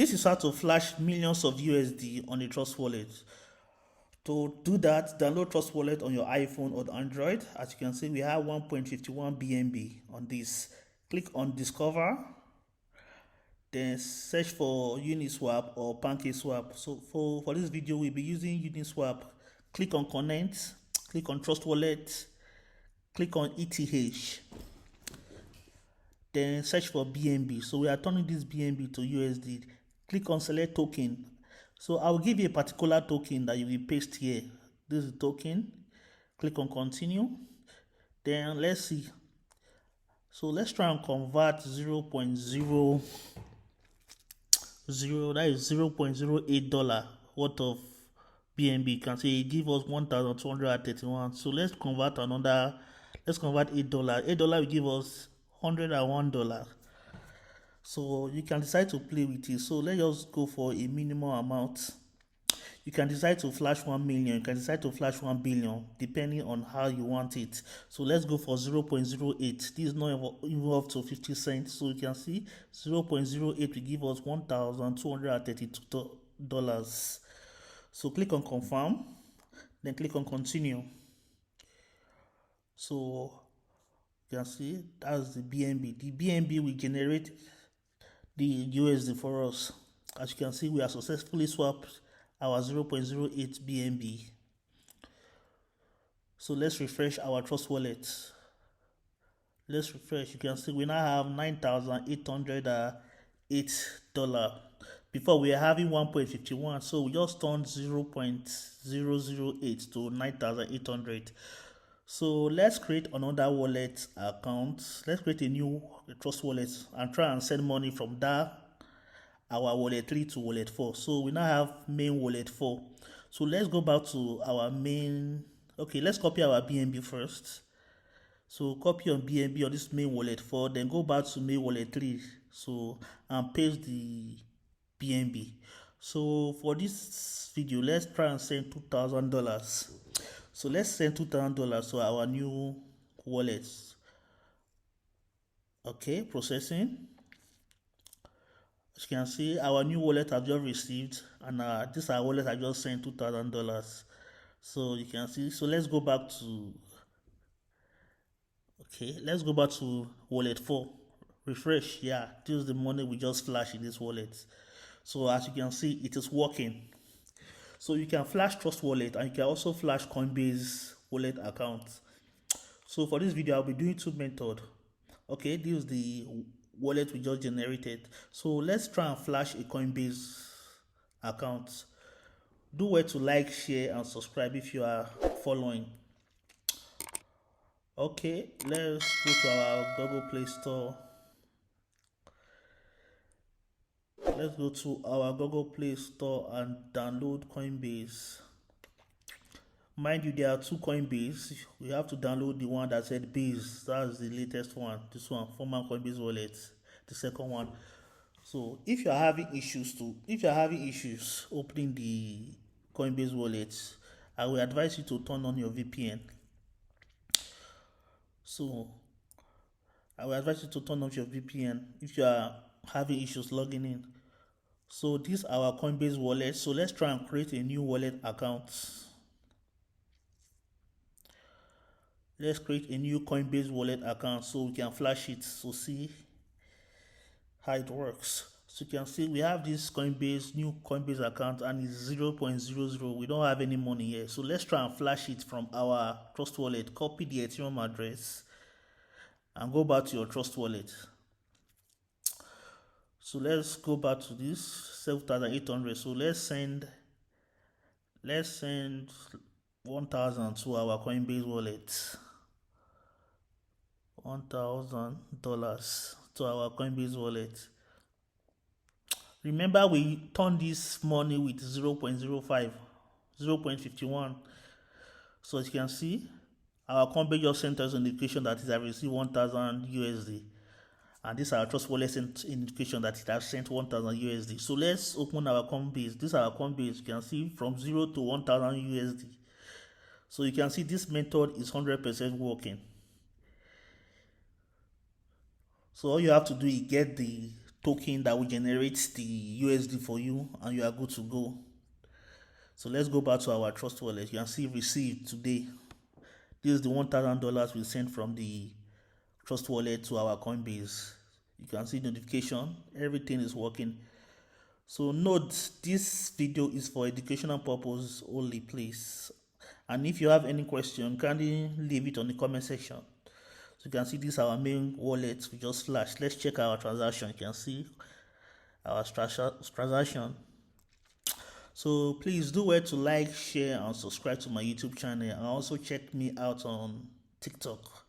This is how to flash millions of USD on a Trust Wallet. To do that, download Trust Wallet on your iPhone or Android. As you can see, we have 1.51 BNB on this. Click on Discover, then search for Uniswap or PancakeSwap. So for this video, we'll be using Uniswap. Click on Connect, click on Trust Wallet, click on ETH, then search for BNB. So we are turning this BNB to USD. Click on Select Token. So I will give you a particular token that you will paste here. This is the token. Click on Continue. Then let's see. So let's try and convert 0.00, that is $0.08 worth of BNB. You can see it give us 1,231. So let's convert $8. $8 will give us $101. So you can decide to play with it. So let's just go for a minimum amount. You can decide to flash 1 million, you can decide to flash 1 billion, depending on how you want it. So let's go for 0.08. This is not even up to 50 cents. So you can see 0.08 will give us $1,232. So click on confirm, then click on continue. So you can see that's the BNB. The BNB will generate the USD for us. As you can see, we have successfully swapped our 0.08 BNB. So let's refresh our Trust Wallet. Let's refresh. You can see we now have $9,808. Before we were having 1.51, so we just turned 0.008 to 9,800. So let's create another wallet account. Let's create a new Trust Wallet and try and send money from that our wallet 3 to wallet 4. So we now have main wallet 4. So let's go back to our main. Okay, let's copy our BNB first. So copy on BNB on this main wallet 4, then go back to main wallet 3. So and paste the BNB. So for this video, let's try and send $2,000. So let's send $2,000 to our new wallet. Okay, processing. As you can see, our new wallet I've just received, and this our wallet I just sent $2,000. So you can see. So let's go back to. Okay, let's go back to wallet 4. Refresh. Yeah, this is the money we just flashed in this wallet. So as you can see, it is working. So you can flash Trust Wallet and you can also flash Coinbase wallet account. So for this video, I'll be doing two methods. Okay, this is the wallet we just generated. So let's try and flash a Coinbase account. Do well to like, share, and subscribe if you are following. Okay, let's go to our Google Play Store. Let's go to our Google Play Store and download Coinbase. Mind you, there are two Coinbase. We have to download the one that said Base. That's the latest one. This one, former Coinbase wallet. The second one. So if you are having issues opening the Coinbase wallet, I will advise you to turn on your VPN. So I will advise you to turn off your VPN if you are having issues logging in. So this is our Coinbase wallet. So let's try and create a new wallet account. Let's create a new Coinbase wallet account so we can flash it. So see how it works. So you can see we have this new Coinbase account, and it's 0.00. We don't have any money here. So let's try and flash it from our Trust Wallet. Copy the Ethereum address and go back to your Trust Wallet. So let's go back to this 7,800. So let's send 1,000 to our Coinbase wallet. $1,000 to our Coinbase wallet. Remember, we turned this money with 0.05, 0.51. So as you can see, our Coinbase just sent us an indication that it has received 1,000 USD. And this is our Trust Wallet indication that it has sent 1,000 USD. So let's open our Coinbase. This is our Coinbase. You can see from 0 to 1,000 USD. So you can see this method is 100% working. So all you have to do is get the token that will generate the USD for you, and you are good to go. So let's go back to our Trust wallet. You can see received today. This is the $1,000 we sent from the Trust wallet to our Coinbase. You can see notification. Everything is working. So note, this video is for educational purpose only, please. And if you have any question, kindly leave it on the comment section. So you can see this is our main wallet. We just flash. Let's check our transaction. You can see our transaction. So please do well to like, share, and subscribe to my YouTube channel, and also check me out on TikTok.